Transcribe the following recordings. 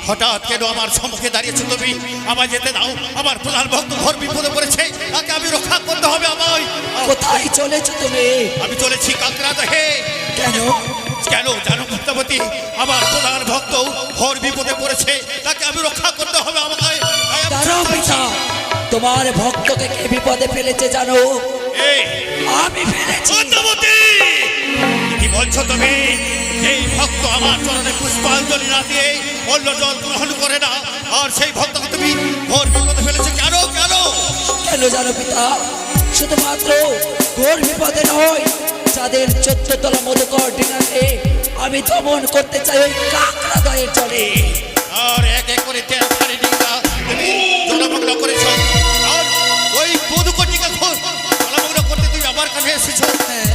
হঠাৎ কেন আমার সম্মুখে দাঁড়িয়েছো তুমি? আমায় যেতে দাও, আমার প্রধান ভক্ত ঘর বিপদে পড়েছে, তাকে আমি রক্ষা করতে হবে আমায়। কোথায় চলেছো তুমি? আমি চলেছি কাকরা দেহে। কেন? কেন জানো পদ্মাবতী, আমার প্রধান ভক্ত ঘর বিপদে পড়েছে, তাকে আমি রক্ষা করতে হবে আমাকে। দাঁড়াও পিতা, তোমার ভক্তকে কে বিপদে ফেলেছে জানো? এই আমি ফেলেছি। পদ্মাবতী, কি বলছো তুমি? এই ভক্ত আমার চরণে পুষ্পাঞ্জলি না দিয়ে অন্য জল গ্রহণ করে না, আর সেই ভক্তকে তুমি ঘোর বিপদে ফেলেছো কেন? কেন কেন জানো পিতা? শুধুমাত্র ঘোর বিপদে নয়, যাদের 14 তলা মধুকর ডিঙাকে আমি দমন করতে চাই ওই কাকড়া দয়ের চলে। আর এক এক করে 13 ডিঙা তুমি জলমগ্ন করেছো, আর ওই মধুকর ডিঙা জলমগ্ন করতে তুমি আমার কাছে এসেছো।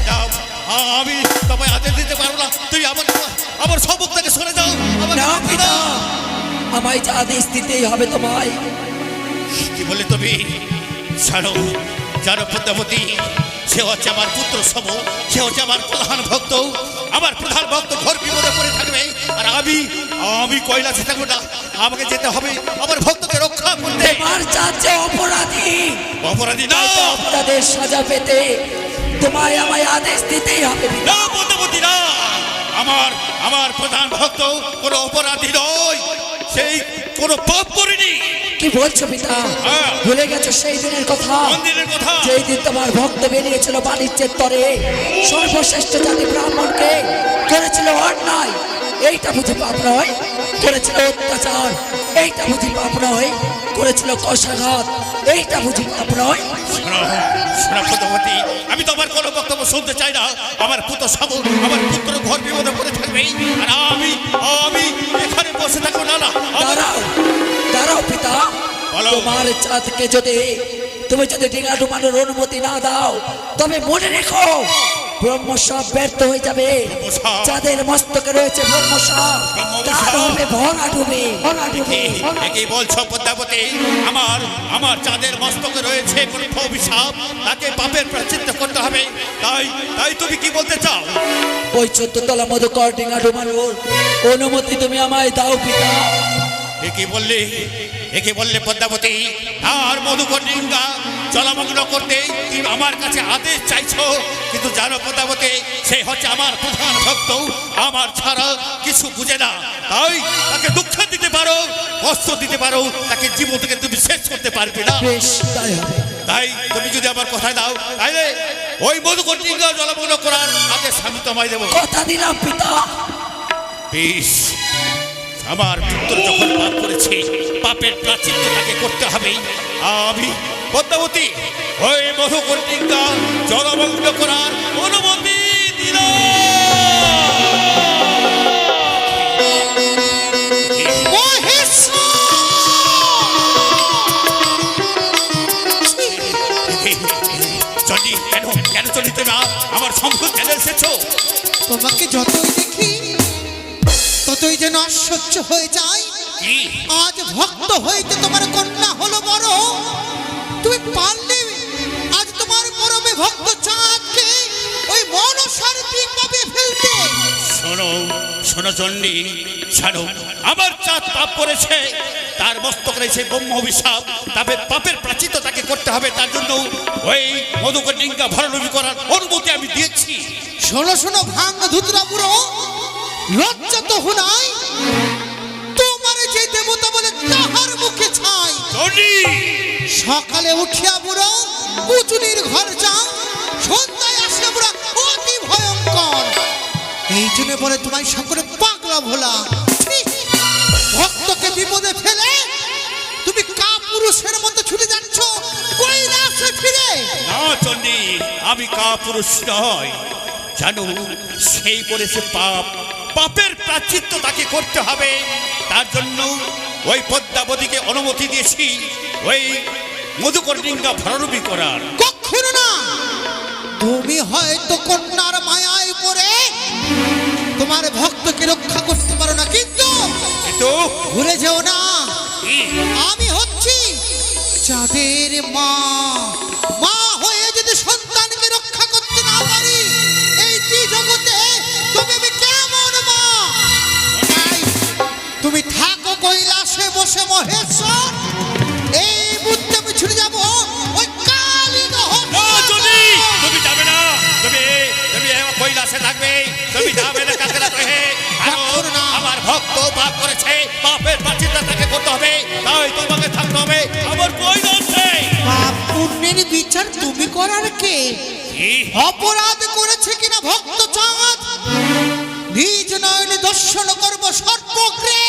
যাও, আমি তোমায় আদেশ দিতে পারবো না, তুমি আমার সম্মুখ থেকে সরে যাও। না পিতা, আমায় যা আদেশ দিতেই হবে তোমায়। কি বলে তুমি? জানো জানো পদ্মাবতী, সে হচ্ছে আমার পুত্র সম, সে হচ্ছে আমার প্রধান ভক্ত। আমার প্রধান ভক্ত ঘর বিপদে পড়ে থাকবে, আর আমি কৈলাসে থাকবো না। আমাকে যেতে হবে আমার ভক্তকে রক্ষা করতে। তোমার চাচা অপরাধী। অপরাধী না, অপরাধের সাজা পেতে তোমায় আমায় আদেশ দিতেই হবে পিতা। না পদ্মাবতী না, আমার প্রধান ভক্ত কোনো অপরাধী নয়, সেই কোনো পাপ করেনি। কি বলছো পিতা? হ্যাঁ। ভুলে গেছো সেই দিনের কথা? মন্দিরের কথা। যেই দিন তোমার ভক্ত বেরিয়েছিল বাণিজ্যের তরে, সর্বশ্রেষ্ঠ জাতি ব্রাহ্মণকে করেছিল অন্যায়, এইটা বুঝি পাপ নয়? করেছিল অত্যাচার, এইটা বুঝি পাপ নয়? করেছিল কষাঘাত, এইটা বুঝি পাপ নয়? শোনো পদ্মাবতী, আমি তো আমার কোনো বক্তব্য শুনতে চাই না। আমার পুত্র সব, আমার পুত্র ঘর বিপদে পড়ে থাকবে, আর আমি এখানে বসে থাকবো না। দাঁড়াও দাঁড়াও পিতা, বলো। তোমার চাঁদকে তুমি যদি ডিঙা ডুবানোর অনুমতি না দাও, তবে মনে রেখো ব্রহ্মসাপ ব্যর্থ হয়ে যাবে। ব্রহ্মসাপ। যাদের মস্তকে রয়েছে ব্রহ্মসাপ, তার হবে ভরা ডুবে। কি বলছো পদ্মাবতী? আমার চাঁদের মস্তকে রয়েছে ব্রহ্ম অভিশাপ, তাকে পাপের প্রায়শ্চিত্ত করতে হবে। তাই তুমি কি বলতে চাও? ওই 14 তলা মধুকর ডিঙা ডুবানোর অনুমতি তুমি আমায় দাও পিতা। একে বললে পদ্মাবতী, আর মধুকর ডিঙ্গা জলমগ্ন করতে তুমি আমার কাছে আদেশ চাইছো? কিন্তু জানো পদ্মাবতী, সে হচ্ছে আমার প্রধান ভক্ত, আমার ছাড়া কিছু বুঝে না। তাই তাকে দুঃখ দিতে পারো, কষ্ট দিতে পারো, তাকে জীবন থেকে তুমি শেষ করতে পারবে না। বেশ, তাই হবে। তাই তুমি যদি আমার কথায় দাও, তাইলে ওই মধুকর ডিঙ্গা জলমগ্ন করার আদেশ আমি তোমায় দেবো। কথা দিলাম পিতা। বেশ, আমার পুত্র যখন পাপ করেছে, পাপের প্রায়শ্চিত্ত তাকে করতে হবে। আমি পদ্মাবতী ওই মধুকর ডিঙ্গা জলমগ্ন করার অনুমতি দিল। চলি কেন চলিতে না? আমার সম্পদ কেন এসেছো? তোমাকে যতই দেখি ততই যেন অসহ্য হয়ে যায়। কি? আজ ভক্ত হইতে তোমার কন্যা হলো বড়, তুমি পারলে আজ তোমার পরমে ভক্ত চাঁদকে ওই মনসার বিপদে ফেলতে। শোনো চণ্ডী, ছাড়ো। আমার চাঁদ পাপ করেছে, তার মস্তক রয়েছে ব্রহ্ম অভিশাপ, তবে পাপের প্রায়শ্চিত্ত তাকে করতে হবে। তার জন্য ওই মধুকর ডিঙ্গা ভরাডুবি করার অনুমতি আমি দিয়েছি। শোনো ভাঙ ধুতরা বুড়ো, লজ্জা তো হুনাই, তোমার যে দেবতা বলে তাহার মুখে ছাই। সকালে উঠিয়া বুড়ো পুচুনির ঘর যাও, সন্ধ্যায় আসে বুড়া অতি ভয়ঙ্কর। এই জন্য বলে তোমায় সকলে পাগলা ভোলা। ভক্তকে বিপদে ফেলে তুমি কাপুরুষের মতো ছুটে যাচ্ছ কৈলাসে ফিরে। না চণ্ডী, আমি কাপুরুষ নয়। জানো, সেই বলেছে পাপের প্রায়শ্চিত্ত তাকে করতে হবে। তার জন্য ওই পদ্মাবতীকে অনুমতি দিয়েছি ওই মধুকর ডিঙ্গা ভরাডুবি করার। কখনো না, তুমি হয়তো কন্যার মায়ায় পড়ে তোমার ভক্তকে রক্ষা করতে পারো না, কিন্তু ভুলে যেও না আমি হচ্ছি যাদের মা। মা হয়ে যদি সন্তানকে রক্ষা করতে না পারি এই জগতে, তবে আমি কেমন মা? তুমি থাকো কৈলাসে। কাছে থাকবে, তুমি যাবে না কাকড়া দহে। রাখুন না। আমার ভক্ত পাপ করেছে, পাপের প্রায়শ্চিত্ত তাকে করতে হবে, তাই তোমাকে থাকতে হবে আমার প্রয়োজনে। পাপ পুণ্যের বিচার তুমি করার কে? অপরাধ করেছে কিনা ভক্ত চাঁদ নিজ নয়নে দর্শন করব সর্বগ্রে।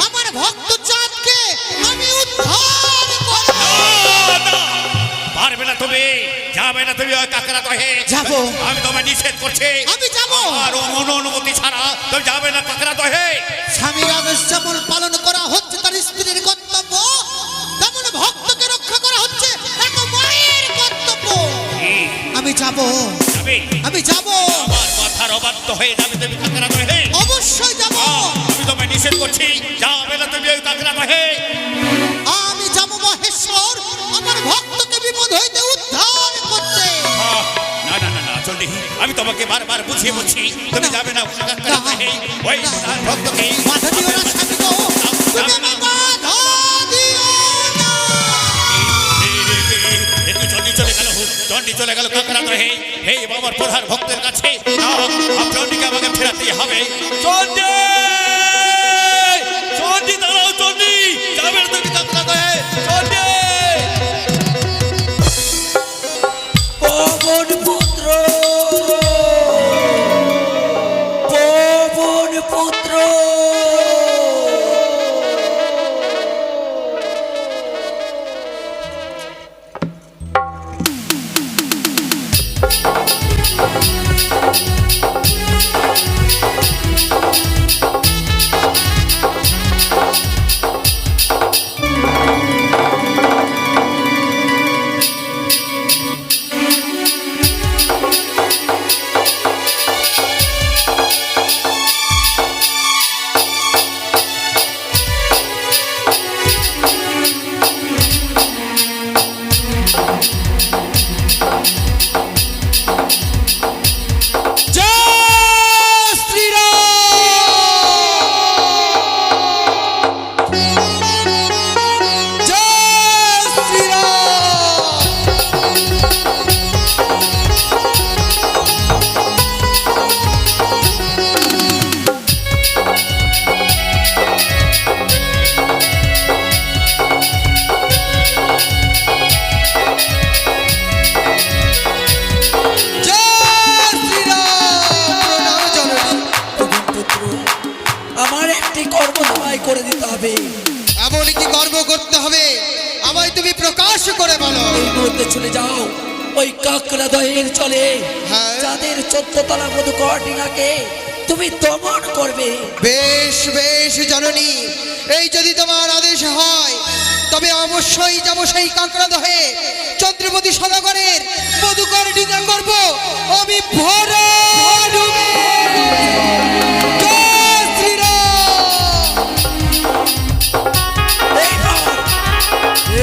আমার ভক্ত চাঁদকে আমি উদ্ধার করব। পারবে না তুমি, যাবে না তুমি ওই কাকড়া দহে। যাবো। আমি তোমায় নিষেধ করছি, আমি যাবো। আর অনুমতি ছাড়া তুমি যাবে না কাকড়া দহে। স্বামীর আদেশ যেমন পালন করা হচ্ছে তার স্ত্রীর কর্তব্য, তেমন ভক্তকে রক্ষা করা হচ্ছে এক মায়ের কর্তব্য। আমি যাব, আমি যাব। আমার কথার অবাধ্য হয়ে যাবে তুমি কাকড়া দহে। অবশ্যই যাব। আমি তোমায় নিষেধ করছি, যাবে না তুমি ওই কাকড়া দহে। আমি যাব মহেশ্বর, আমার ভক্তকে বিপদ হইতে উদ্ধার করতে। না না না না চন্ডী, আমি তোমাকে বারবার বুঝিয়ে বলছি, তুমি যাবে না কাকড়া দহে। ওই ভক্তকে বাধা দিও না স্বামী গো, তুমি আমায় বাধা দিও না। চন্ডী চলে গেল, চন্ডী চলে গেল কাকড়া দহে। হে বাবার প্রধান ভক্তের কাছে চন্ডীকে আমাকে ফেরাতেই হবে। চন্ডী, চন্ডী দাঁড়াও, চন্ডী যাবে না তুমি কাকড়া দহে। চন্ডী, পবন পুত্র, পবন পুত্র, জয় শ্রীরাম, জয় শ্রীরাম। জয় শ্রীরাম। প্রণাম জননী। পবন পুত্র, আমার একটি কর্ম তোমায় করে দিতে হবে। এমন কি কর্ম করতে হবে আমায় তুমি প্রকাশ করে বলো। এই মুহূর্তে চলে যাও ওই কাকড়া দহের চলে, হ্যাঁ। যাদের 14 তলা মধুকর ডিঙাকে তুমি দমন করবে। বেশ বেশ জননী, এই যদি তোমার আদেশ হয় তবে অবশ্যই যাব সেই কাঁকড়া দহে। চন্দ্রপতি সদাগরের মধুকর ডিঙা করব আমি ভরা ডুবে। জয় শ্রীরাম।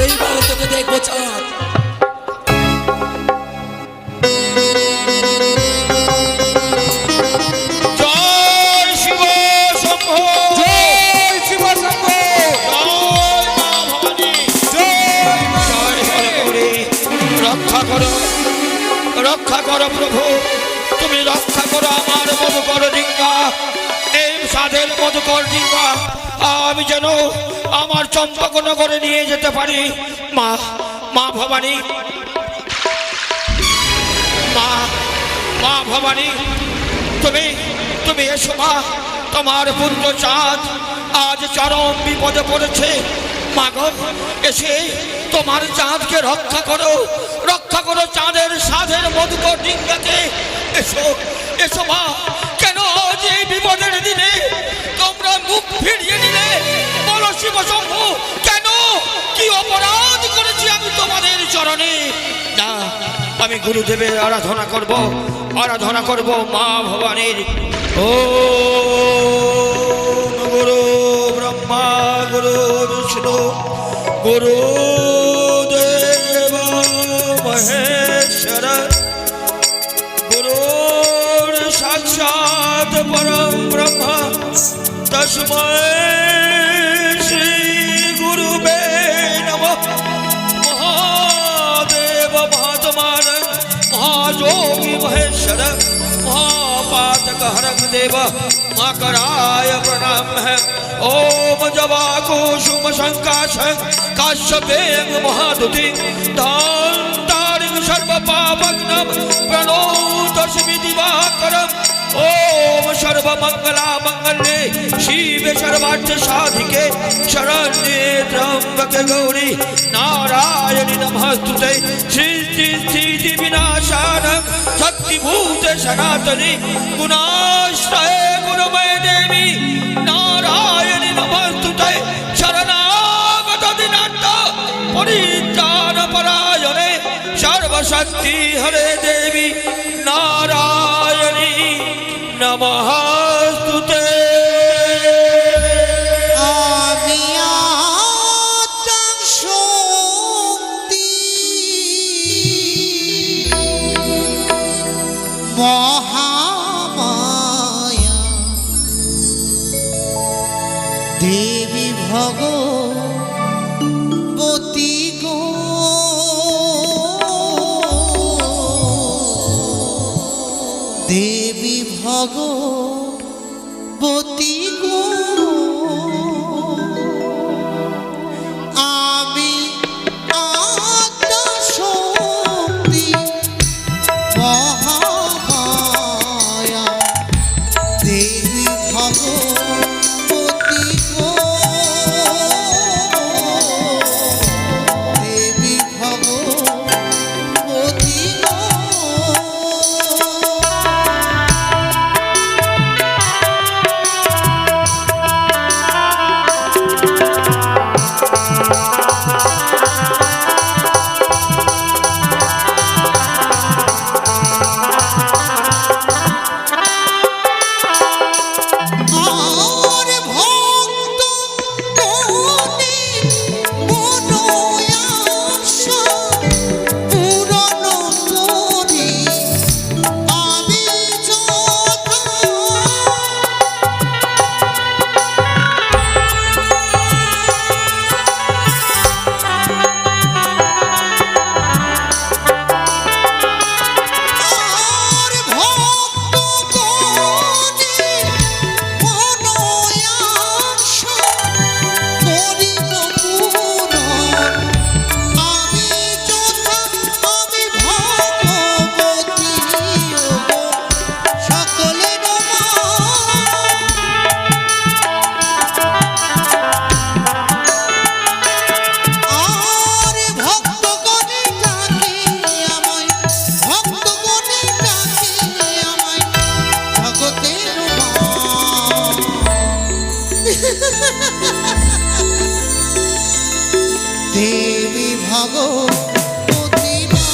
এইবার তোকে দেখবো চাঁদ। জয় শিব শম্ভু, জয় শিব শম্ভু, জয় মা ভবানী, জয় মা। রক্ষা করো, রক্ষা করো প্রভু, তুমি রক্ষা করো আমার মধুকর ডিঙ্গা, এই সাধের মধুকর ডিঙ্গা আমি যেন আমার চম্পকনগরে নিয়ে যেতে পারি। মা, মা ভবানী, মা, মা ভবানী, তুমি তুমি এসো মা। তোমার পুত্র চাঁদ আজ চরম বিপদে পড়েছে। মা গো, এসে তোমার চাঁদকে রক্ষা করো, রক্ষা করো চাঁদের সাধের মধুকর ডিঙ্গাকে। এসো, এসো মা। কেন আজ এই বিপদের দিনে তোমরা মুখ ফিরিয়ে নিলে? বলো শিব শম্ভু, কেন? কি অপরাধ করেছি আমি তোমাদের চরণে? না, আমি গুরুদেবের আরাধনা করব, আরাধনা করব মা ভবানীর। ও গুরু ব্রহ্মা, গুরু বিষ্ণু, গুরু দেব মহেশ্বর, গুরুর সাক্ষাৎ পরম ব্রহ্ম, তস্मै শ্রী গুরুবে নমঃ। মহাদেব মহাত্মান মহাযোগী মহেশ্বর महापातकहरं देव मकराय प्रणाम है। ओम जवा कुसुम संकाशं काश्यपेयं महादुतिं धान्तारिं सर्वपापघ्नं प्रणोतस्मि दिवाकरम्। ओम सर्वमंगला मंगल्ये शिवे सर्वार्थ साधिके शरण्ये त्र्यंबके गौरी नारायणि नमस्तुते। सृष्टि स्थिति विनाशानं शक्तिभूते सनातनी गुणाश्रये गुणमय देवी नारायणि नमस्तुते। शरणागत दिनाथ परित्राण परायणे सर्वशक्ति हरे देवी नारायणी नमस्तुते। আমি আত্মশক্তি মহামায়া দেবী ভগবতী গো দেবী ভগবতী গো আমি আত্মশক্তি মহামায়া দেবী ভগবতী গো দেবী ভগবতী গো। আর ভক্ত কোনে মনোয়াশা পূরণ করি আমি যথা আর ভক্ত কোনে মনোয়াশা করিব পূরণ আমি যথা আমি ভগবতী ওগো সকলের মা। আর ভক্তগণে ডাকে আমায় ভক্তগণে ডাকে আমায় জগতের মা। দেবী ভগবতী মা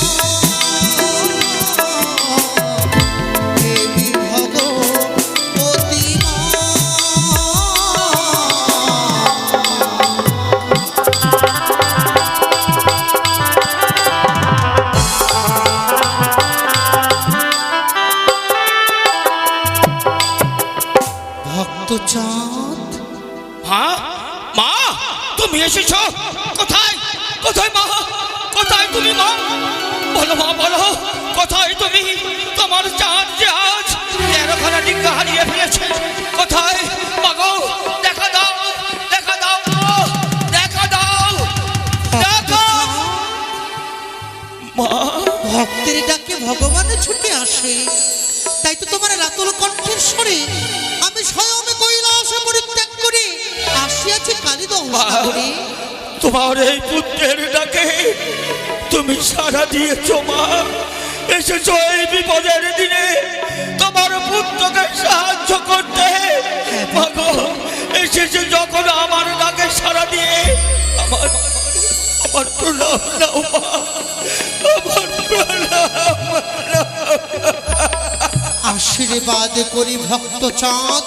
দেবী ভগবতী মা। ভক্ত চাঁদ হ্যাঁ মা তুমি এসেছো? কোথায় কোথায় মা কোথায় তুমি মা? বলো মা বলো কোথায় তুমি? তোমার চাঁদ যে আজ 13খানা ডিঙ্গা হারিয়ে ফেলেছে। কোথায় মাগো দেখা দাও দেখা দাও দেখা দাও দেখা মা। ভক্তের ডাকে ভগবানও ছুটে আসে, তাই তো তোমার রাতুল কণ্ঠের স্বরে আমি স্বয়ং কৈলাসে পরিত্যাগ করে আসিয়াছি কালিদহ নগরে। তোমার এই পুত্রের ডাকে তুমি সাড়া দিয়েছো মা। এসেছো এই বিপদের দিনে তোমার পুত্রকে সাহায্য করতে। মাগো এসেছে যখন আমার ডাকে সাড়া দিয়ে আমার আমার প্রণাম নাও মা আমার প্রণাম। আশীর্বাদ করি ভক্ত চাঁদ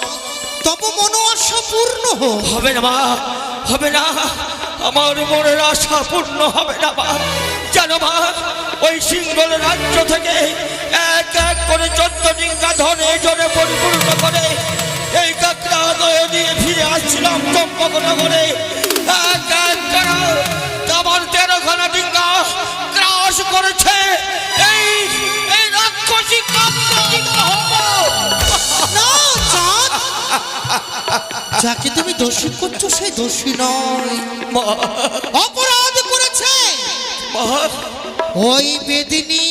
তব মনোআশা পূর্ণ হোক। হবে না মা হবে না, আমার মনের আশা পূর্ণ হবে না মা। জানো মা ওই সিংহল রাজ্য থেকে এক এক করে 14 ডিঙ্গা ধনে জনে পরিপূর্ণ করে এই কাকড়া দয়ে নিয়ে ফিরে আসছিলাম চম্পকনগরে। এক এক করে আমার 13খানা ডিঙ্গা গ্রাস করেছে এই এই রাক্ষসী কাকড়া। যাকে তুমি দোষী করছো সে দোষী নয়, মা অপরাধ করেছে মা ওই বেদিনী,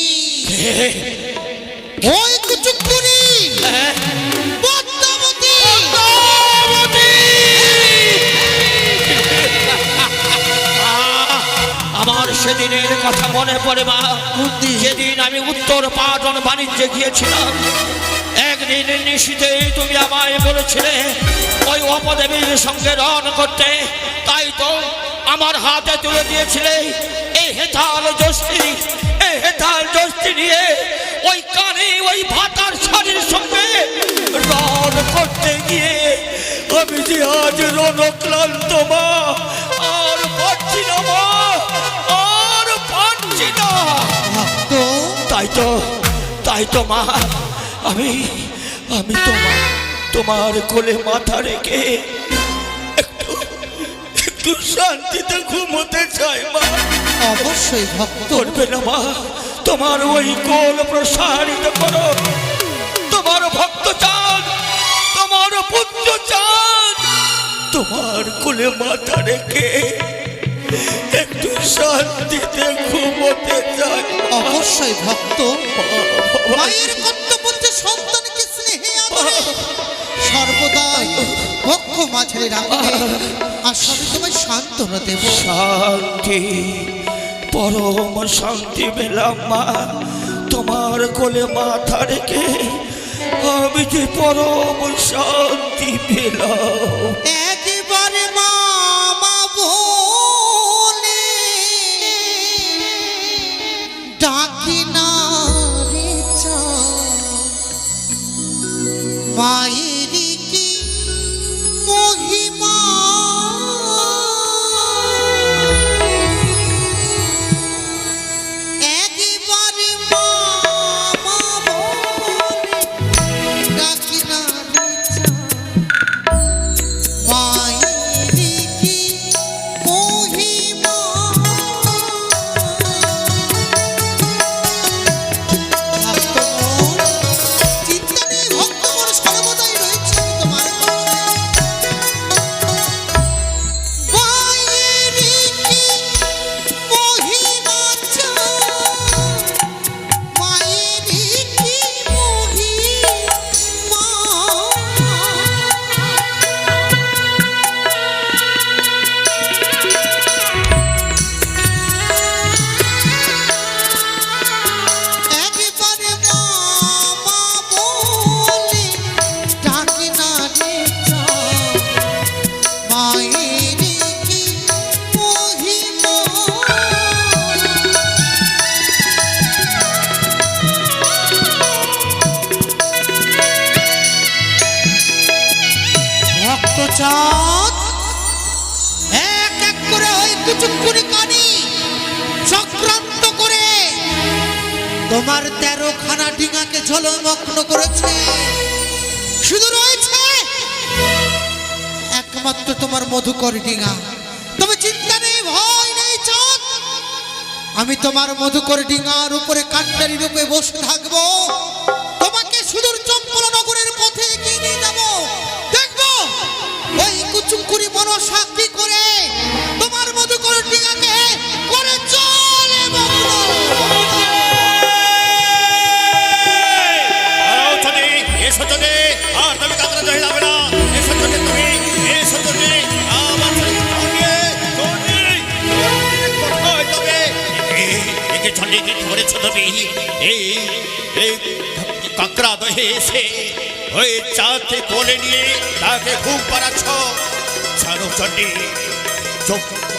ওই কুচুকুরি পদ্মাবতী। আমার সেদিনের কথা মনে পড়ে মা, যেদিন আমি উত্তর পাটন বাণিজ্যে গিয়েছিলাম। একদিন নিশীতে তুমি আমায় বলেছিলে ওই অপদেবীর সঙ্গে রণ করতে, তাই তো আমার হাতে তুলে দিয়েছিলে এই হেতাল জষ্টি, এই হেতাল জষ্টি নিয়ে ওই কানে ওই ভাতার শাড়ির সঙ্গে রণ করতে গিয়ে আমি যে আজ রণক্লান্ত মা, আর পারছি না মা, আর পারছি না। তো তাই তো মা, আমি তোমার কোলে মাথা রেখে একটু শান্তিতে ঘুমোতে চাই মা। অবশ্যই ভক্ত, করবে না মা, তোমার ওই কোল প্রসারিত করো, তোমার ভক্ত চাঁদ, তোমার পুত্র চাঁদ তোমার কোলে মাথা রেখে একটু শান্তিতে ঘুমোতে চাই। অবশ্যই ভক্ত, মায়ের কর্তব্য হচ্ছে সন্তানকে স্নেহে আদরে সর্বদাই পক্ষ মাঝে রাখবে, আর সবই তোমায় সান্ত্বনা দেব। শান্তি, পরম শান্তি পেলাম মা, তোমার কোলে মাথা রেখে আমি যে পরম শান্তি পেলাম। একেবারে মামা বলে ডাকি না রে মায়ের কি মহিমা, একেবারে মামা বলে ডাকি না রে মায়ের কি মহিমা। চিন্তা নেই ভক্ত মোর সর্বদাই রয়েছে তোমার পাশে। মায়ের কি মহিমা মায়ের কি মহিমা। একেবারে মামা বলে ডাকি না রে মায়ের কি মহিমা। ভক্ত চাঁদ এক এক করে ওই কুচুকুরি কানি চক্রান্ত করে তোমার 13খানা ডিঙাকে জলমগ্ন করেছে। শুধু রয়েছে একমাত্র তোমার মধুকর ডিঙা। তবে চিন্তা নেই, ভয় নেই চাঁদ, আমি তোমার মধুকর ডিঙার উপরে কান্ডারি রূপে বসে থাকবো। তোমাকে সুদূর চম্পলা নগরের পথে এগিয়ে নিয়ে যাবো। দেখবো ওই কুচুকুরি মনসা কি করে তোমার মধুকর ডিঙাকে করে চলে মগ্ন। এসো চলে, আর তুমি কাতরা জয় যাবে না। এসো চলে তুমি, এসো চলে আমার একে ছন্ডে কি ধরেছ তুমি? এই কাঁকড়া দহে এসে ওই চাঁদকে কোলে নিয়ে তাকে ঘুম পাড়াচ্ছ। ছাড়ো চন্ডী,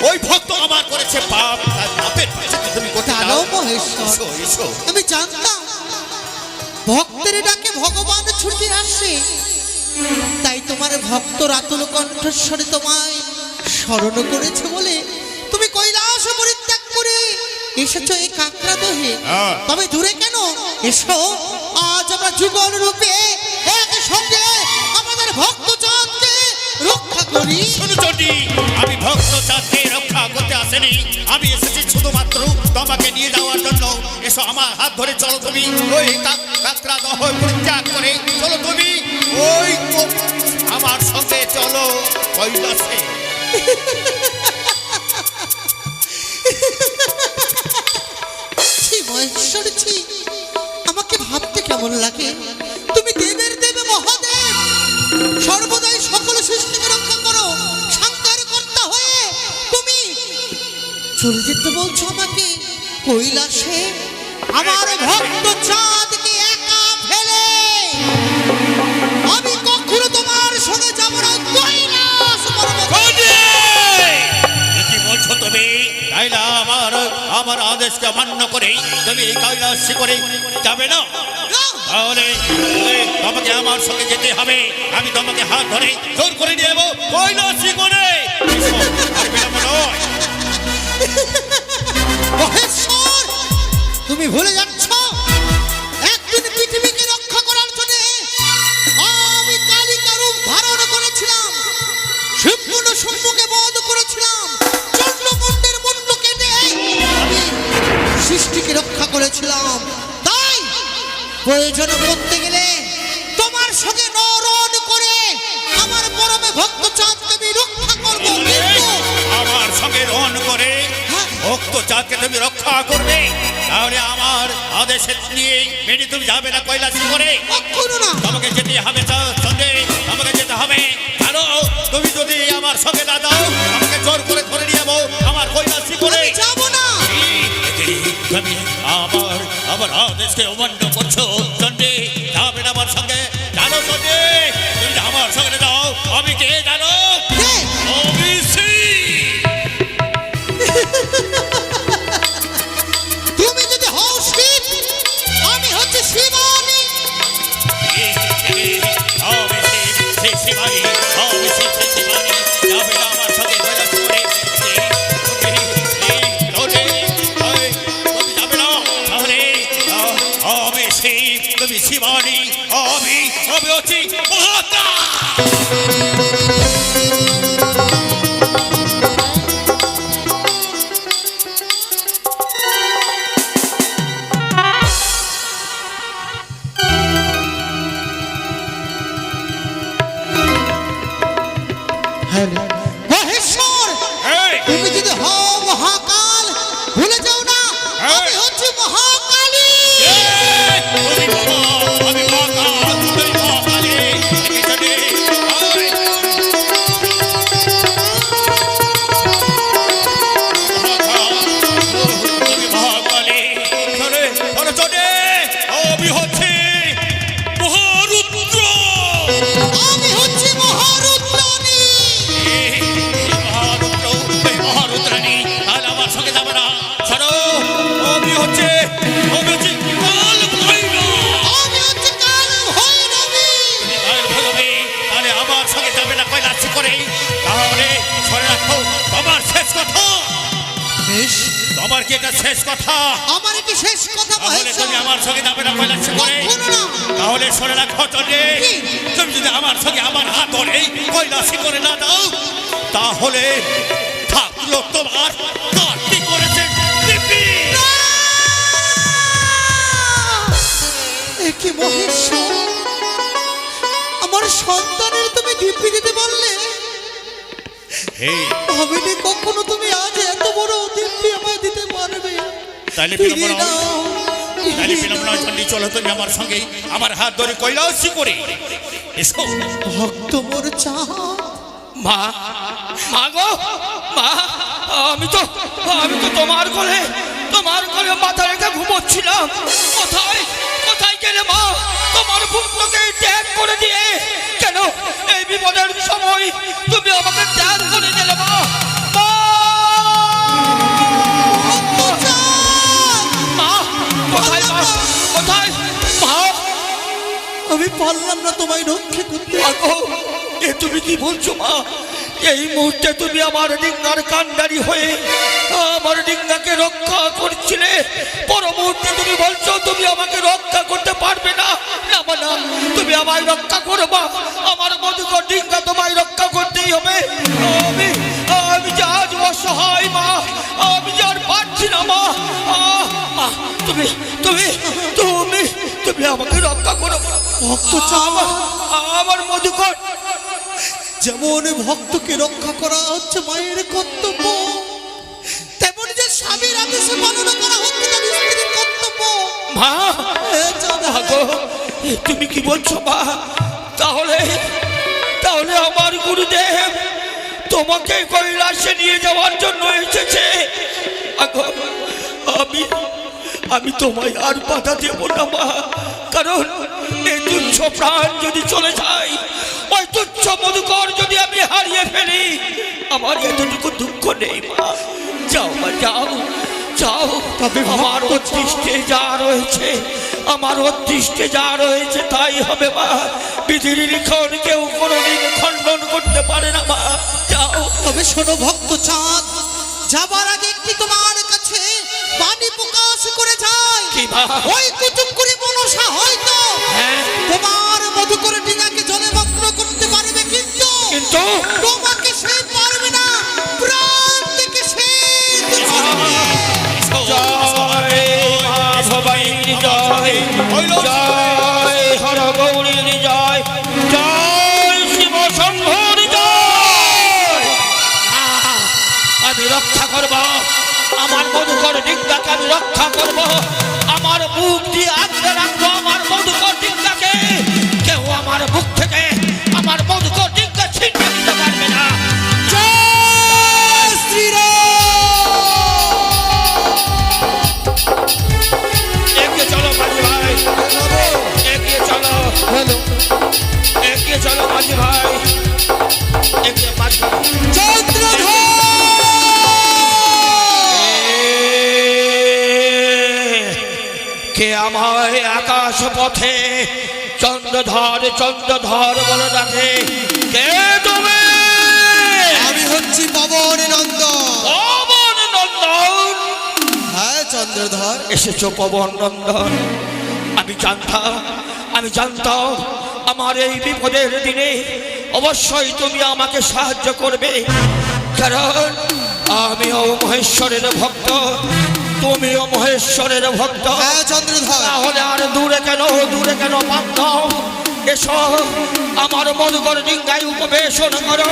ওই ভক্ত আমার করেছে পাপ, তার পাপের পাশে তুমি কোথায় জানো মহেশ্বর, এসো এসো। আমি জানতাম ভক্তের ডাকে ভগবান ছুটে আসে, তাই তোমার ভক্ত রাতুল কণ্ঠস্বরে তোমায় স্মরণ করেছে বলে তুমি কৈলাস পরিত্যাগ করে এসেছো এই কাঁকড়া দহে। তবে দূরে কেন, এসো আজ আমরা যুগল রূপে একসঙ্গে আমাদের ভক্ত চাঁদকে রক্ষা করি। শুনো চন্ডী, আমি ভক্ত চাঁদকে রক্ষা করতে আসেনি, আমি এসেছি শুধুমাত্র তোমাকে নিয়ে যাওয়ার জন্য। এসো আমার হাত ধরে চলো তুমি, ওই কাঁকড়া দহ পরিত্যাগ করে চলো তুমি, ওই আমার সঙ্গে চলো। কৈলাসে। ছি মহেশ্বর ছি, আমাকে ভাবতে কেমন লাগে। তুমি দেবের দেবে মহাদেব, সর্বদাই সকল সৃষ্টিকে রক্ষা করো, সংহার কর্তা হয়ে তুমি চলে যেতে বলছো আমাকে কৈলাসে, আমার ভক্ত চাঁদকে একা ফেলে। আমি কখনো তোমার সঙ্গে যাব না কৈলাস পর্বতে। কি বলছো তুমি? তাইলে আমার আদেশকে অমান্য করে তুমি এই কৈলাস করে যাবে না? তাহলে তোমাকে আমার সঙ্গে যেতে হবে। আমি তোমাকে হাত ধরে জোর করে নিয়ে যাবো কৈলাস করে। আর বিলম্ব নয়। মহেশ্বর, তুমি ভুলে যাচ্ছ একদিন পৃথিবীকে রক্ষা করার জন্য আমি কালিকা রূপ ধারণ করেছিলাম, শিবমুন্ড সম্মুখে বধ করেছিলাম, চন্দ্রমুণ্ডের মুন্ড কেটে আমি সৃষ্টিকে রক্ষা করেছিলাম। তাই প্রয়োজন করতে গেলে তোমার সঙ্গে নরণ করে আমার পরমে ভক্ত চাঁদকে আমি রক্ষা করবো। কিন্তু আমার সঙ্গে রণ করে ভক্ত চাঁদকে তুমি রক্ষা করবে, তাহলে আমার আদেশ নিয়ে মেনে তুমি যাবে না কৈলাস করে? কখনো না। তোমাকে যেতে হবে সঙ্গে, আমাকে যেতে হবে। জানো তুমি যদি আমার সঙ্গে না দাও আমাকে জোর করে ধরে নিয়ে যাবো আমার কৈলাস করে। আমি যাবো না। তুমি আমার আদেশকে অমান্য করছো সন্ধ্যে, যাবে না আমার সঙ্গে। জানো সন্ধ্যে তুমি আমার সঙ্গে দাও, আমি কে জানো? কে? আমি শিব। তুমি যদি হও শিব, আমি হচ্ছে শিবানী। তুমি শিবানী, আমি হচ্ছি মহাত্মা। মহেশ্বর, তুমি যদি হও মহাকাল, ভুলে যাও না আমি হচ্ছে মহাকালী। আমি হচ্ছে মহারুদ্রাণী। আমার সঙ্গে যাবে না। ছাড়ো, আমি হচ্ছে কাল ভৈরব। আমি হচ্ছে কাল ভৈরবী। তাহলে আমার সঙ্গে যাবে না কৈলাস করে। তাহলে শুনে রাখো তোমার শেষ কথা। তোমার কি এটা শেষ কথা? আমার এটি শেষ কথা তাহলে মহেশ্বর। তুমি আমার সঙ্গে যাবে না কৈলাস করে। কখনো না। তাহলে শুনে রাখো চলে, কি? তুমি যদি আমার সঙ্গে আমার হাত ধরে কৈলাস করে না দাও, তাহলে থাকলো তোমার কাটি করেছে দিব্যি। এ কি মহেশ্বর, আমার সন্তানের তুমি দিব্যি দিতে বললে? ভাবিনি কখনো তুমি আজ এত বড় দিব্যি আমায় দিতে পারবে। তাহলে ফিরিয়ে দাও, তাহলে ফিরিয়ে বিলম্ব দাও। নয়, চন্ডী চলো তুমি আমার সঙ্গে আমার হাত ধরে কৈলাস করে এসো। ভক্ত মোর চাঁদ, মা, মা গো, মা, আমি তো তোমার কোলে মাথা রেখে ঘুমোচ্ছিলাম। কোথায় কোথায় গেলে মা? তোমার পুত্রকে ত্যাগ করে দিয়ে কেন এই বিপদের সময় তুমি আমাকে ত্যাগ করে দিলে মা? মা! মা, কোথায় মা? কোথায় মা? আমি পারলাম না তোমায় রক্ষা করতে। আগো, এ তুমি কি বলছো মা? এই মুহূর্তে তুমি আমার ডিঙ্গার কান্ডারি হয়ে আমার ডিঙ্গাকে রক্ষা করছিলে, পর মুহূর্তে তুমি বলছো তুমি আমাকে রক্ষা করতে পারবে না। না মা, না, তুমি আমায় রক্ষা করবা। আমার মধুকর ডিঙ্গা তোমায় রক্ষা করতেই হবে। আমি যে আজ অসহায় মা, আমি যে আর পারছি না মা। মা, তুমি তুমি তুমি তুমি আমাকে রক্ষা করো। ভক্ত চাঁদ, আমার মধুকর যেমন ভক্তকে রক্ষা করা হচ্ছে মায়ের কর্তব্য, তেমন যে স্বামীর আদেশে পালন করা হচ্ছে তার স্ত্রীর কর্তব্য। মা এ চাঁদা, গো, তুমি কি বলছো মা? তাহলে তাহলে আমার গুরুদেব তোমাকে কৈলাসে নিয়ে যাওয়ার জন্য এসেছে। আগো, আমি আমি তোমায় আর বাধা দেব না মা, কারণ এই তুচ্ছ প্রাণ যদি চলে যায়, ওই তুচ্ছ মধুকর যদি আমি হারিয়ে ফেলি, আমার এতটুকু দুঃখ নেই মা। যাও মা, যাও যাও, তবে আমার অদৃষ্টে যা রয়েছে, আমার অদৃষ্টে যা রয়েছে তাই হবে মা। পৃথিবীর লিখন কেউ কোনোদিন খণ্ডন করতে পারে না মা। যাও। তবে শোনো ভক্ত চাঁদ, যাবার আগে একটি তোমার কাছে বাণী প্রকাশ করে যায়। কি মা? ওই কুচুক করে মনসা হয়তো হ্যাঁ, তোমার মধুকর ডিঙাকে জলে মগ্ন করতে পারবে, কিন্তু কিন্তু তোমাকে সে পারবে না। প্রাণ থেকে সে তোমাকে জয় মা ভবানীর জয়, জয় হর গৌরীর জয়, জয় শিব শম্ভুর জয়। আমি রক্ষা করব আমার মধুকর ডিঙ্গাকে, আমি রক্ষা করব। আমার বুক দিয়ে আগলে রাখবো আমার মধুকর ডিঙ্গাকে। কেউ আমার বুক থেকে আমার মধুকর ডিঙ্গা ছিনিয়ে নিতে পারবে না। জয় শ্রীরাম। এগিয়ে চলো মাঝি ভাই, এগিয়ে চলো, এগিয়ে চলো মাঝি ভাই, এগিয়ে মাঝি ভাই। চন্দ্রধর কে আমায় আকাশ পথে চন্দ্রধর চন্দ্রধর বলে ডাকে? কে তুমি? আমি হচ্ছি পবন নন্দন। পবন নন্দন। হ্যাঁ চন্দ্রধর, এসেছো পবন নন্দন। আমি জানতাম আমার এই বিপদের দিনে অবশ্যই তুমি আমাকে সাহায্য করবে, কারণ আমিও মহেশ্বরের ভক্ত, তুমিও মহেশ্বরের ভক্ত। হ্যাঁ চন্দ্রধর, তাহলে আর দূরে কেন বান্ধব? এসো আমার মধুকর ডিঙ্গায় উপবেশন করো।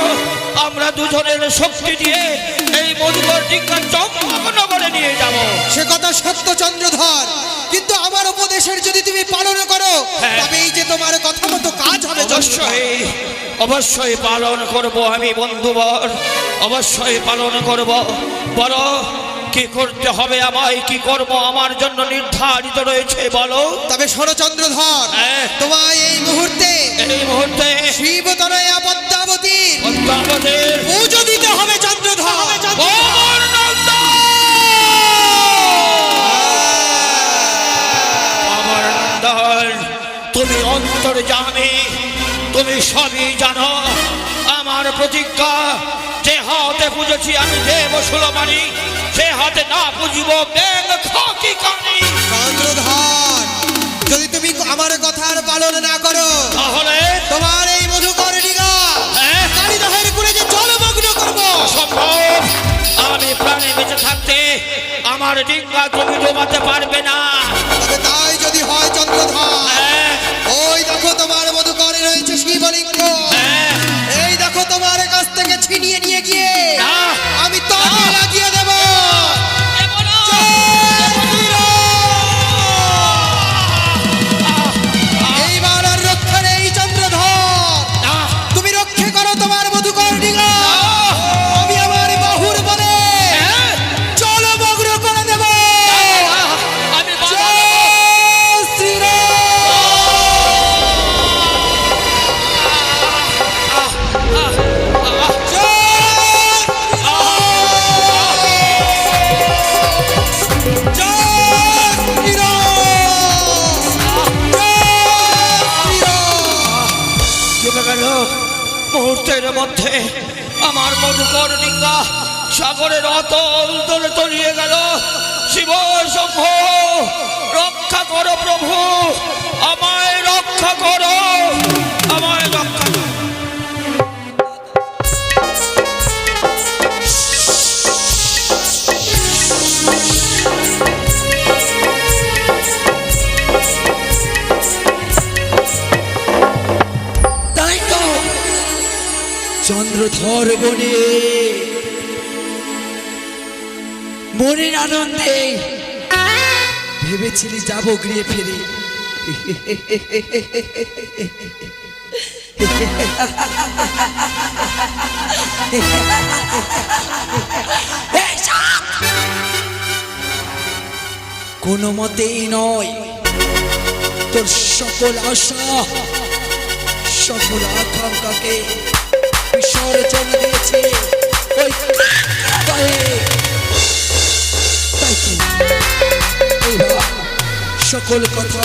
আমরা দুজনের শক্তি দিয়ে এই মধুকর ডিঙ্গা চম্পকনগরে নিয়ে যাব। সে কথা সত্য চন্দ্রধর, কিন্তু আমার উপদেশের যদি তুমি পালন করো, হ্যাঁ। তবে এই যে তোমার কথা মতো কাজ হবে চন্দ্রধর। অবশ্যই পালন করব আমি বন্ধুবর, অবশ্যই পালন করব। বলো কি করতে হবে আমায়, কি কর্ম আমার জন্য নির্ধারিত রয়েছে বলো। তবে শোনো চন্দ্রধর, হ্যাঁ। তোমায় এই মুহূর্তে শিবতনয়া পদ্মাবতী পদ্মাবতীর পুজো দিতে হবে চন্দ্রধর। পবন নন্দন। পবন নন্দন, তুমি অন্তর্যামী, তুমি সবই জানো। আমার প্রতিজ্ঞা, যে হাতে পুজেছি আমি দেব সুলমানি, সে হাতে না পুজিব ব্যাং খাকি কানি। চন্দ্রধর, যদি তুমি আমার কথার পালন না করো, তাহলে তোমার এই মধুকর ডিঙা হ্যাঁ? কালীদহের করে যে জলমগ্ন করব। সম্ভব, আমি প্রাণে বেঁচে থাকতে আমার ডিঙ্গা তুমি ডোবাতে পারবে না। তবে তাই যদি হয় চন্দ্রধর, হ্যাঁ, ওই দেখো তোমার মধুকরে রয়েছে শিবলিঙ্গ, হ্যাঁ। এই দেখো তোমার কাছ থেকে ছিনিয়ে নিয়ে গিয়ে না। আমি তাকে লাগিয়ে দেব। দেব না। এইবার আর রক্ষা নেই চন্দ্রধর, না। তুমি রক্ষা করো তোমার মধুকর ডিঙা। আমি আমার বাহুর বলে হ্যাঁ? জলমগ্ন করে দেব। আমি বাধা দেব। জয় শ্রীরাম। চলে গেল মুহূর্তের মধ্যে আমার মধুকর ডিঙ্গা সাগরের অতল তলে তলিয়ে গেল। শিব শম্ভ, রক্ষা করো প্রভু, আমায় রক্ষা করো, আমায় রক্ষা করো। তাই তো চন্দ্রধর বনে মনের আনন্দে ভেবেছিলি যাবো গৃহে ফিরে, কোনো মতেই নয়। তোর সকল আশা সকল আকাঙ্ক্ষাকে বিসর্জন দিয়েছে ওই কাকতায়ে। তাই তো এইবার সকল কথা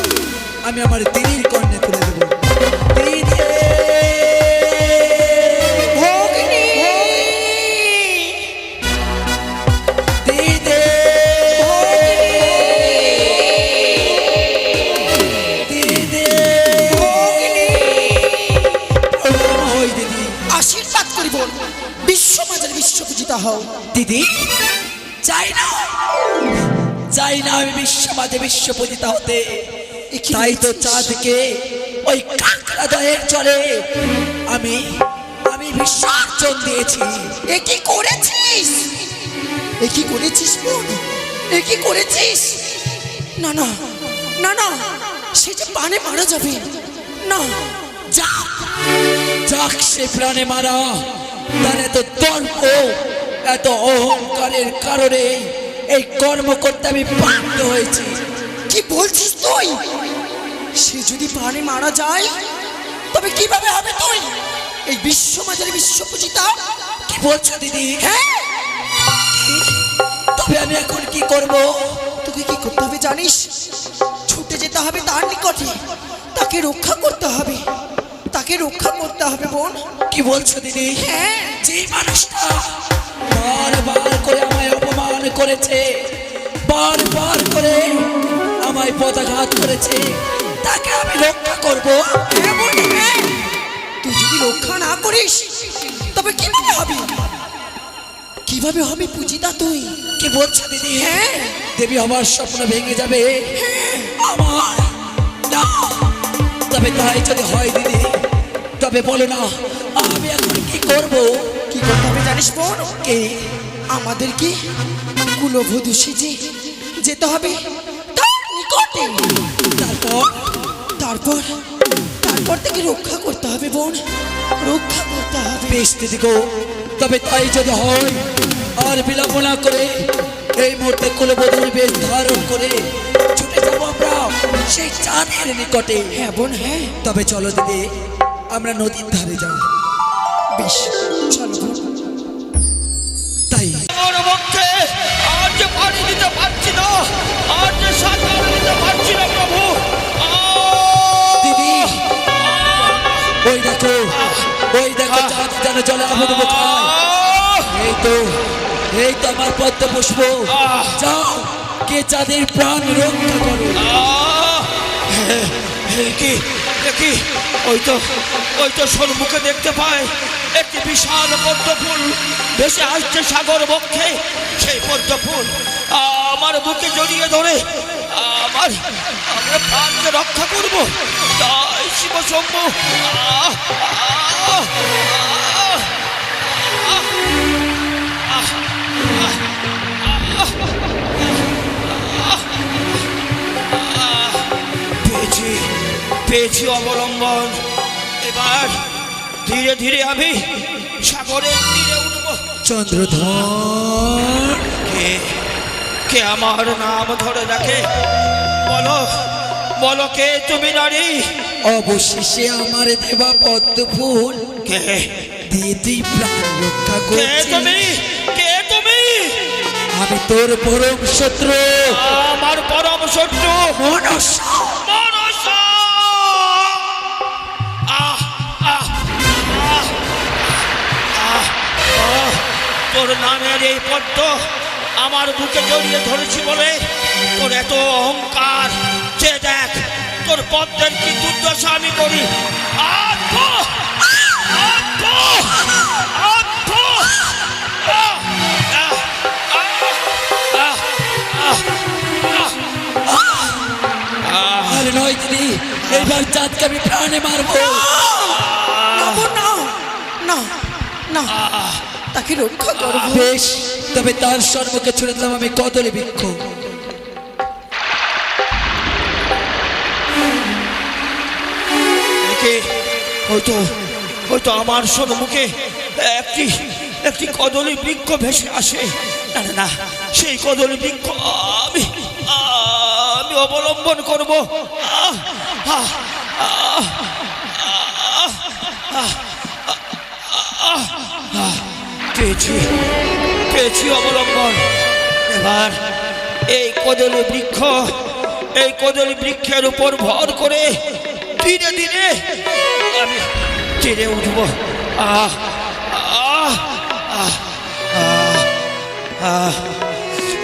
আমি আমার দিদির কর্ণে তুলে দেবো। দিদি ভগিনী, দিদি দিদি প্রণাম হই দিদি। আশীর্বাদ করি বোন, বিশ্বমাজের বিশ্বপূজিতা হও। দিদি চাই না, চাই না আমি বিশ্বমাঝে বিশ্বপূজিতা হতে। তাই তো চাঁদকে ওই কাকড়া দয়ের চলে আমি আমি বিসর্জন দিয়েছি। এ কি করেছিস? এ কি করেছিস বোন? এ কি করেছিস? না না না না, সে যে প্রাণে মারা যাবে না। যাক যাক, সে প্রাণে মারা, তার এত দর্প এত অহংকারের কারণে এই কর্ম করতে আমি বাধ্য হয়েছি। কি বলছিস তুই? সে যদি প্রাণে মারা যায় তবে কিভাবে হবে তুই এই বিশ্বমাজের বিশ্বপূজিতা? কি বলছো দিদি? হ্যাঁ, তবে আমি এখন কি করব? তোকে কি করতে হবে জানিস? ছুটে যেতে হবে তার নিকটে, তাকে রক্ষা করতে হবে, তাকে রক্ষা করতে হবে বোন। কি বলছো দিদি? হ্যাঁ, যে মানুষটা বারবার করে আমায় অপমান করেছে, বারবার করে আমায় পদাঘাত করেছে, তাকে আমি রক্ষা করব। হ্যাঁ বোন, হ্যাঁ। তুই যদি রক্ষা না করিস তবে কিভাবে হবে? কিভাবে হবে পূজিতা তুই? কি বলছো দিদি? হ্যাঁ, দেবী আমার স্বপ্ন ভেঙে যাবে আমার না। তবে তাই যদি হয় দিদি, তবে বলো না আমি এখন কি করব? কি করতে হবে জানিস বোন? কি? আমাদেরকে কুলবধূ সেজে যেতে হবে তার নিকটে। তারপর তারপর তারপর থেকে রক্ষা করতে হবে বোন, রক্ষা করতে হবে। বেশ দিদি গো, তবে তাই যদি হয় আর বিলম্ব না করে এই মুহূর্তে কুলবধূর বেশ ধারণ করে ছুটে যাবো আমরা সেই চাঁদের নিকটে। হ্যাঁ বোন, হ্যাঁ। তবে চলো দিদি, আমরা নদীর ধারে যাই। বেশ, চলো বোন। তাই আমার পক্ষে আজ পানি দিতে পারছি না, আজ সাঁতার দিতে পারছি না প্রভু। দিদি ওই দেখো, ওই দেখো চাঁদ যেন জলে আবুডুবো খায়। এই তো আমার পদ্ম পুষ্প, যাও কে চাঁদের প্রাণ রক্ষা করো। কি দেখি, ওই তো সম্মুখে দেখতে পাই একটি বিশাল পদ্ম ফুল ভেসে আসছে সাগর বক্ষে। সেই পদ্ম ফুল আমার বুকে জড়িয়ে ধরে আমার প্রাণকে রক্ষা করব। তাই শিব শম্ভু, পেয়েছি অবলম্বন। এবার ধীরে ধীরে আমি সাগরের তীরে উঠব। চন্দ্রধর কে আমার নাম ধরে ডাকে? বলো বলো, কে তুমি নারী? অবশেষে আমার দেবা পদ্ম ফুল কে দিয়ে তুই প্রাণ রক্ষা কে করছিস। তুমি? কে তুমি? আমি তোর পরম শত্রু, আমার পরম শত্রু মনসা। মনসা। তোর নামের এই পদ্ম আমার বুকে জড়িয়ে ধরেছি বলে তোর এত অহংকার। যে দেখ তোর পদ্মের কি দুর্দশা আমি করি। আর নয় দিদি, এইবার চাঁদকে আমি প্রাণে মারবো। না বোন, না না না তাকে রক্ষা করবো। বেশ, তবে তার সম্মুখে ছুড়ে দিলাম আমি কদলী বৃক্ষ। একে হয়তো হয়তো আমার সম্মুখে একটি একটি কদলী বৃক্ষ ভেসে আসে। না না না, সেই কদলী বৃক্ষ আমি আমি অবলম্বন করবো। আহ, আহ, আহ, আহ, আহ, আহ, পেয়েছি পেয়েছি অবলম্বন। এবার এই কদলী বৃক্ষের উপর ভর করে ধীরে ধীরে আমি চেড়ে উঠব। আহ আহ আহ আহ আহ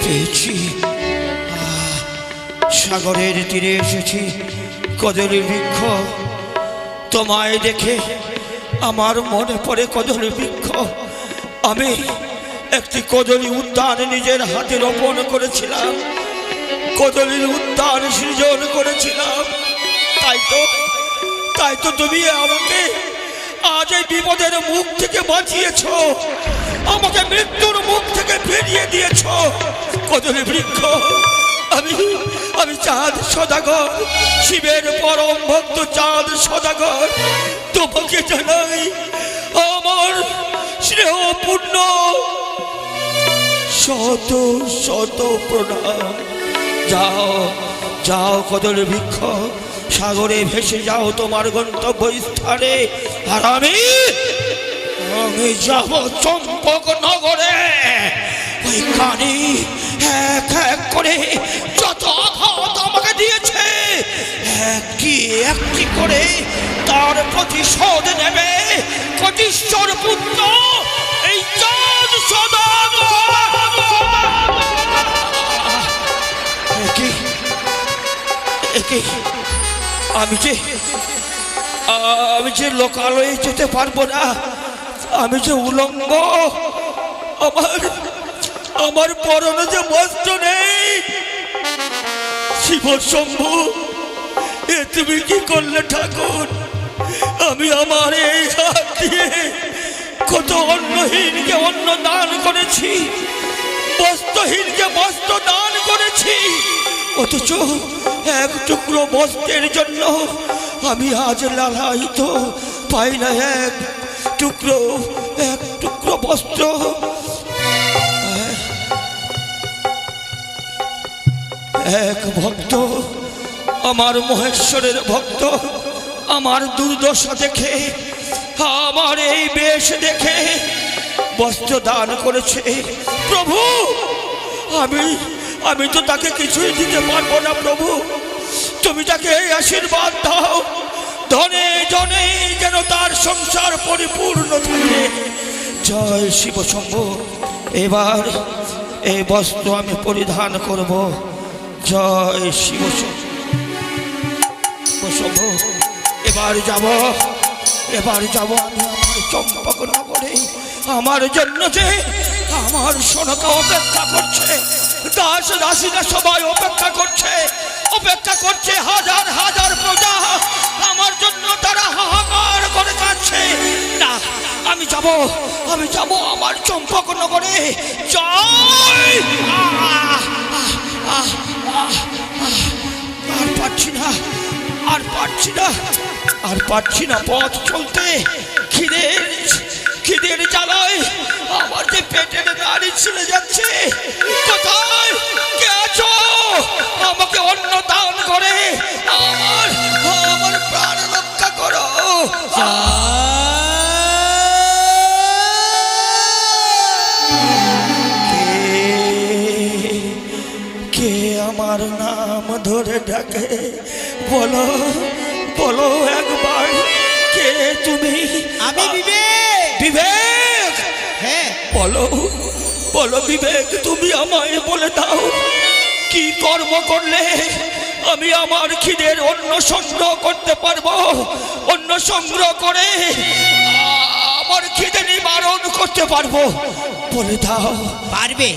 পেয়েছি। সাগরের তীরে এসেছি। কদলী বৃক্ষ, তোমায় দেখে আমার মনে পড়ে কদলী বৃক্ষ। আমি একটি কদলী উদ্যান নিজের হাতে রোপণ করেছিলাম, কদলীর উদ্যান সৃজন করেছিলাম। তাই তো তুমি আমাকে আজ এই বিপদের মুখ থেকে বাঁচিয়েছো, আমাকে মৃত্যুর মুখ থেকে ফিরিয়ে দিয়েছো। কদলী বৃক্ষ, আমি চাঁদ সদাগর, শিবের পরম ভক্ত চাঁদ সদাগর, তোমাকে জানাই আমার স্নেহপূর্ণ শত শত প্রণাম। যাও যাও কদলী বৃক্ষ, সাগরে ভেসে যাও তোমার গন্তব্য স্থানে। আর আমি যাব চম্পক নগরে। ওইখানে এক এক করে যত আঘাত আমাকে দিয়েছে, একটি করে তার প্রতিশোধ নেবে কোটিশ্বর পুত্র এই চাঁদ সদাগর। আমি যে লোকালয়ে যেতে পারবো না, আমি যে উলঙ্গ, আমার পরনে যে বস্ত্র নেই। শিব শম্ভু, এ তুমি কি করলে ঠাকুর? আমি আমার এই হাত দিয়ে কত অন্নহীনকে অন্ন দান করেছি, বস্ত্রহীনকে বস্ত্র দান করেছি, অথচ এক টুকরো বস্ত্রের জন্য আমি আজ লালায়িত পাই না এক টুকরো বস্ত্র। এক ভক্ত, আমার মহেশ্বরের ভক্ত, আমার দুর্দশা দেখে, আমার এই বেশ দেখে বস্ত্র দান করেছে। প্রভু, আমি তো তাকে কিছুই দিতে পারবো না। প্রভু, তুমি তাকে এই আশীর্বাদ দাও, ধনে জনে যেন তার সংসার পরিপূর্ণ থাকে। জয় শিব শম্ভু। এবার এই বস্ত্র আমি পরিধান করব। জয় শিব শম্ভু। এবার যাব আমি আমার চম্পক নগরে। আমার জন্য যে আমার সোনাকে অপেক্ষা করছে, দাস দাসীরা সবাই অপেক্ষা করছে, হাজার হাজার প্রজা আমার জন্য তারা হাহাকার করে কাঁদছে। না, আমি যাব আমার চম্পক নগরে। জয়। আর পারছি না পথ চলতে। খিদের জ্বালায় আমার যে পেটের নাড়ি ছিঁড়ে যাচ্ছে। কোথায় কে আছো? আমাকে অন্ন দান করে আমার প্রাণ রক্ষা করো। কে আমার নাম ধরে ডাকে? বলো একবার, কে তুমি? আমি বিবেক। হ্যাঁ, বলো বিবেক, তুমি আমায় বলে দাও, কি কর্ম করলে আমি আমার খিদের অন্ন সংগ্রহ করতে পারবো? অন্ন সংগ্রহ করে আমার খিদে নিবারণ করতে পারবো? বলে দাও। পারবে।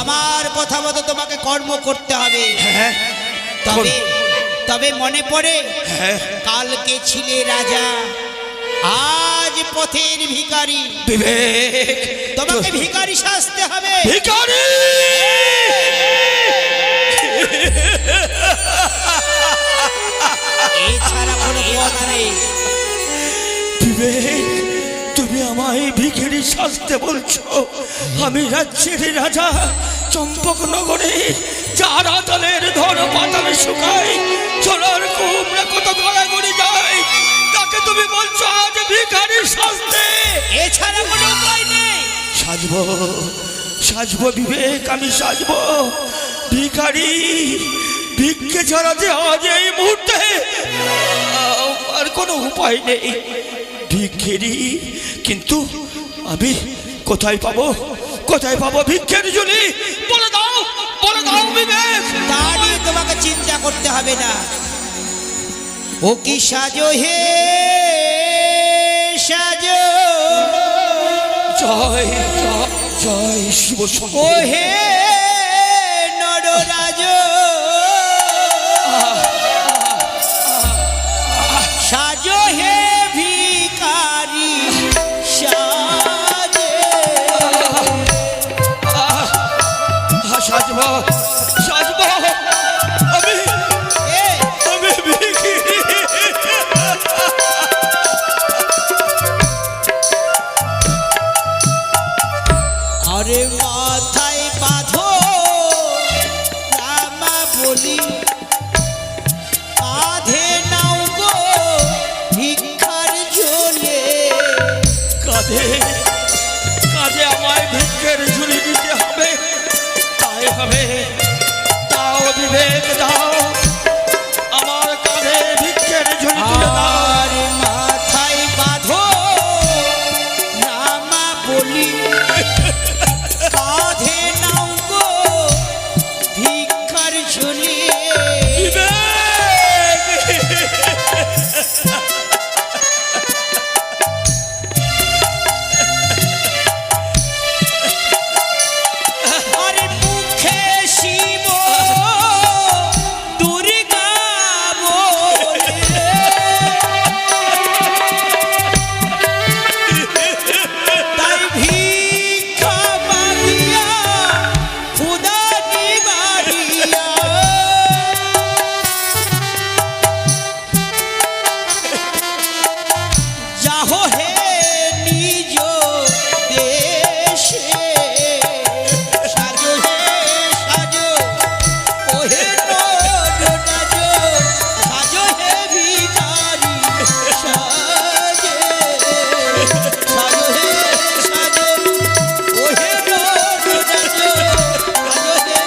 আমার কথা মতো তোমাকে কর্ম করতে হবে। হ্যাঁ, তবে মনে পড়ে, হ্যাঁ, কালকে ছিলে রাজা, আজ পথ পথের ভিখারি। বিবেক, তোমাকে ভিখারি সাজতে হবে। ভিখারি! এছাড়া কোনো পথ নেই। বিবেক, তুমি আমায় ভিখারি সাজতে বলছো? আমি রাজ্যের রাজা, চম্পকনগরে যার আতলের ধন পাতালে শুকায়, চলার কুমড়া কত গড়াগড়ি যায়, তাকে তুমি বলছো আজ ভিখারি সাজতে? এছাড়া কোনো উপায় নেই। সাজবো, সাজবো বিবেক, আমি সাজবো ভিখারি। ভিক্ষে ছাড়াতে আজ এই মুহূর্তে আর কোনো উপায় নেই। ভিক্ষেরি, কিন্তু আমি কোথায় পাবো, কোথায় পাবো ভিক্ষের ঝুলি? বলে দাও, বলে দাও বিবেক। তা নিয়ে তোমাকে চিন্তা করতে হবে না। ও কি সাজো হে সাজো, জয় জয় জয় শিব ও শম্ভু। হে নররাজ, সাজো হে ভিখারি সাজে। সাজবো, সাজবো আমি, এ, আমি ভিখারি। আরে মাথায় বাঁধো রামা বলি, কাঁধে নাও গো ভিক্ষার ঝোলে। কাঁধে, কাঁধে আমায় ভিক্ষের ঝুলি দিতে হবে, তাই হবে। দাও বিবেক, দাও আমার কাঁধে ভিক্ষের ঝুলি তুলে দাও। আর মাথায় বাঁধো রামা বলি, কাঁধে নাও গো ভিক্ষার ঝোলে। আরে মুখে শিব দুর্গা বলে, তাই ভিক্ষা মাগিয়া খুদা নিবারিয়া। যাহো হে নিজ দেশে, সাজো হে সাজো, ও হে নররাজ, সাজো হে ভিখারি সাজে। সাজো হে সাজো, ও হে নররাজ, সাজো হে।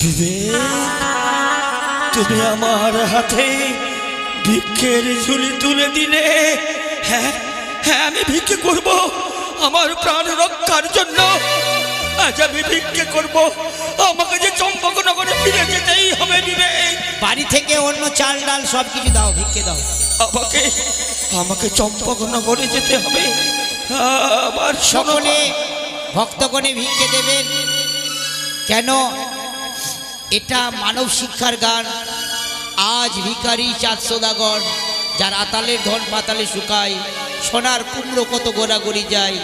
বিবেক, তুমি আমার হাতে ভিক্ষের ঝুলি তুলে দিলে। হ্যাঁ হ্যাঁ, আমি ভিক্ষে করব আমার প্রাণ রক্ষার জন্য। আজ আমি ভিক্ষে করব, আমাকে যে চম্পকনগরে ফিরে যেতেই হবে বিবেক। বাড়ি থেকে অন্য চাল ডাল সব কিছু দাও, ভিক্ষে দাও। আমাকে, আমাকে চম্পকনগরে যেতে হবে। আবার সকলে ভক্তগণে ভিক্ষে দেবেন। কেন? এটা মানব শিক্ষার গান। আজ ভিখারি চাঁদ সদাগর, যার আতালের ধন পাতালে শুকায়, সোনার কুমড়ো কত গোড়াগড়ি যায়,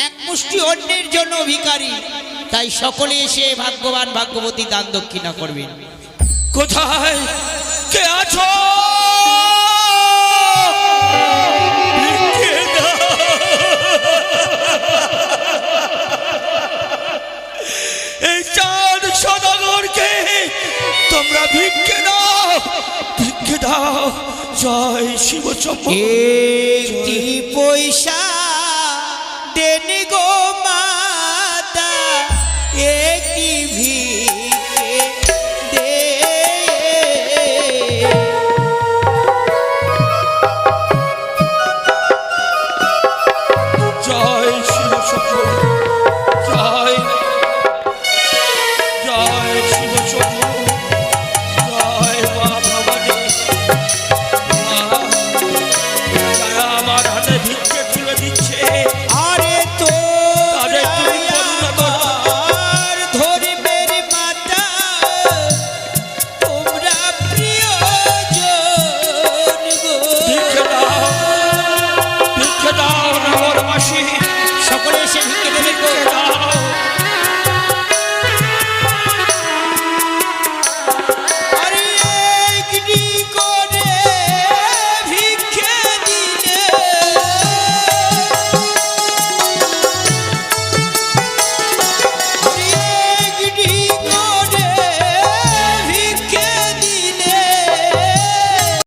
এক মুষ্টি অন্যের জন্য ভিখারি। তাই সকলে এসে ভাগ্যবান ভাগ্যবতী দান দক্ষিণা করবেন। কোথায় কে আছো? ভিক্ষে দাও। এই চাঁদ সদাগরকে তোমরা ভিক্ষে দাও, ভিক্ষে দাও। জয় শিব শম্ভু। একটি পয়সা দেন গো মাতা, একটি ভিক্ষে দে। জয় শিব শম্ভু, জয় জয় শিব শম্ভু, জয় মা ভবানী। মা, যারা আমার হাতে ভিক্ষে তুলে দিচ্ছে, আরে তো এসে ভিক্ষে দেবে গো।